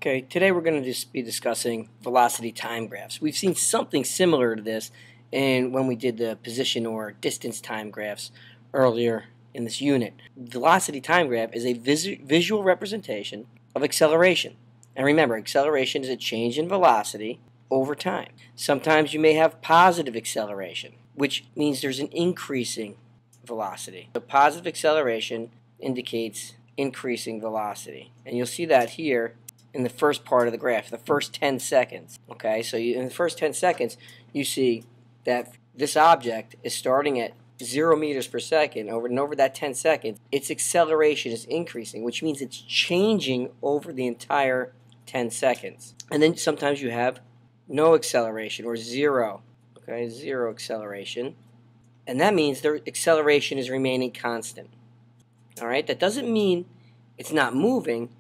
Okay, today we're going to just be discussing velocity time graphs. We've seen something similar to this when we did the position or distance time graphs earlier in this unit. Velocity time graph is a visual representation of acceleration. And remember, acceleration is a change in velocity over time. Sometimes you may have positive acceleration, which means there's an increasing velocity. So positive acceleration indicates increasing velocity. And you'll see that here in the first part of the graph, the first 10 seconds. Okay, so in the first 10 seconds, you see that this object is starting at 0 meters per second, over that 10 seconds, its acceleration is increasing, which means it's changing over the entire 10 seconds. And then sometimes you have no acceleration, or zero, okay, zero acceleration. And that means their acceleration is remaining constant. All right, that doesn't mean it's not moving.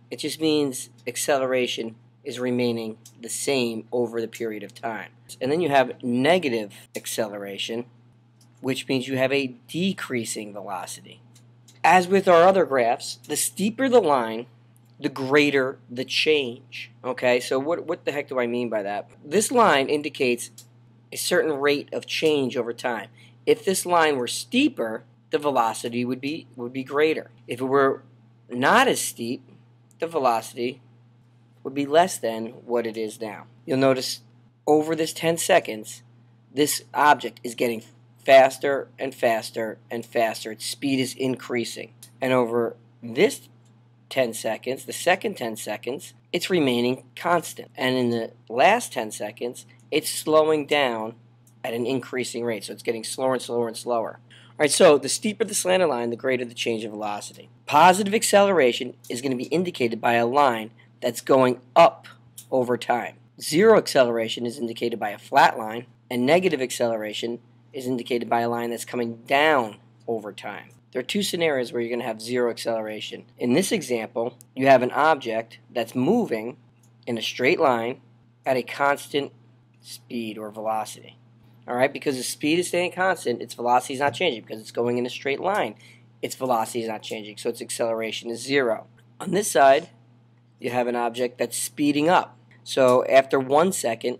It just means acceleration is remaining the same over the period of time. And then you have negative acceleration, which means you have a decreasing velocity. As with our other graphs, the steeper the line, the greater the change. Okay, so what the heck do I mean by that? This line indicates a certain rate of change over time. If this line were steeper, the velocity would be greater. If it were not as steep, the velocity would be less than what it is now. You'll notice over this 10 seconds, this object is getting faster and faster and faster. Its speed is increasing. And over this 10 seconds, the second 10 seconds, it's remaining constant. And in the last 10 seconds, it's slowing down at an increasing rate. So it's getting slower and slower and slower. All right, so the steeper the slanted line, the greater the change in velocity. Positive acceleration is going to be indicated by a line that's going up over time. Zero acceleration is indicated by a flat line, and negative acceleration is indicated by a line that's coming down over time. There are two scenarios where you're going to have zero acceleration. In this example, you have an object that's moving in a straight line at a constant speed or velocity. All right, because the speed is staying constant, its velocity is not changing because it's going in a straight line. Its velocity is not changing, so its acceleration is zero. On this side, you have an object that's speeding up. So after 1 second,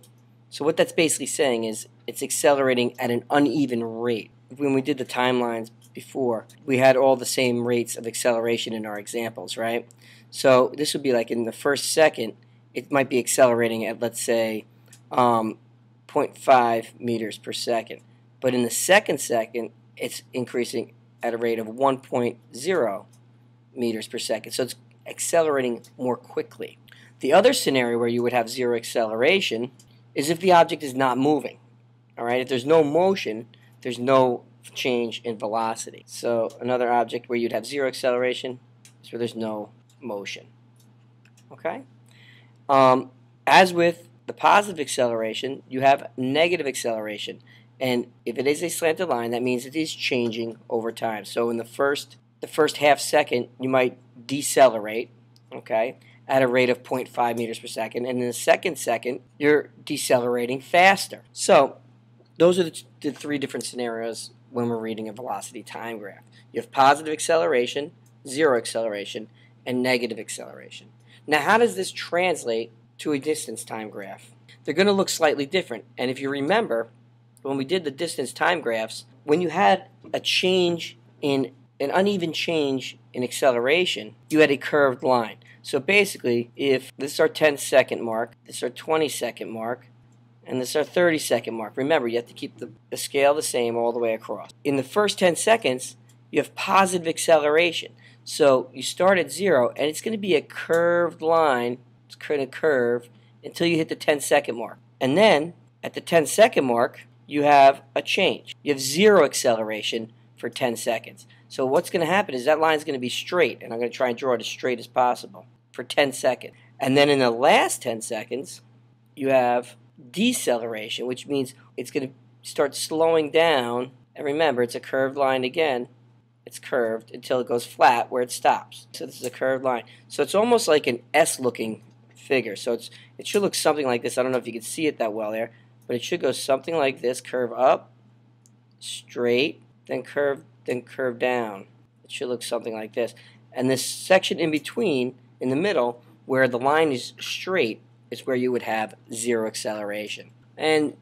so what that's basically saying is it's accelerating at an uneven rate. When we did the timelines before, we had all the same rates of acceleration in our examples, right? So this would be like in the first second, it might be accelerating at, let's say, 0.5 meters per second. But in the second second, it's increasing at a rate of 1.0 meters per second. So it's accelerating more quickly. The other scenario where you would have zero acceleration is if the object is not moving. All right, if there's no motion, there's no change in velocity. So another object where you'd have zero acceleration is where there's no motion. Okay? As with the positive acceleration, you have negative acceleration. And if it is a slanted line, that means it is changing over time. So in the first half second, you might decelerate, okay, at a rate of 0.5 meters per second. And in the second second, you're decelerating faster. So those are the three different scenarios when we're reading a velocity time graph. You have positive acceleration, zero acceleration, and negative acceleration. Now, how does this translate to a distance time graph? They're going to look slightly different. And if you remember, when we did the distance time graphs, when you had a change in an uneven change in acceleration, you had a curved line. So basically, if this is our 10-second mark, this is our 20-second mark, and this is our 30-second mark. Remember, you have to keep the scale the same all the way across. In the first 10 seconds, you have positive acceleration. So you start at zero, and it's going to be a curved line. It's going to curve until you hit the 10-second mark. And then, at the 10-second mark, you have a change. You have zero acceleration for 10 seconds. So what's going to happen is that line is going to be straight, and I'm going to try and draw it as straight as possible for 10 seconds. And then in the last 10 seconds, you have deceleration, which means it's going to start slowing down. And remember, it's a curved line again. It's curved until it goes flat where it stops. So this is a curved line. So it's almost like an S-looking figure. So it should look something like this. I don't know if you can see it that well there, but it should go something like this: curve up, straight, then curve down. It should look something like this. And this section in between, in the middle, Where the line is straight is where you would have zero acceleration. And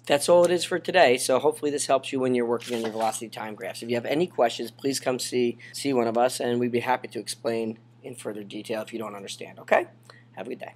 that's all it is for today. So hopefully this helps you when you're working on your velocity time graphs. If you have any questions, please come see one of us, and we'd be happy to explain in further detail if you don't understand. Okay? Have a good day.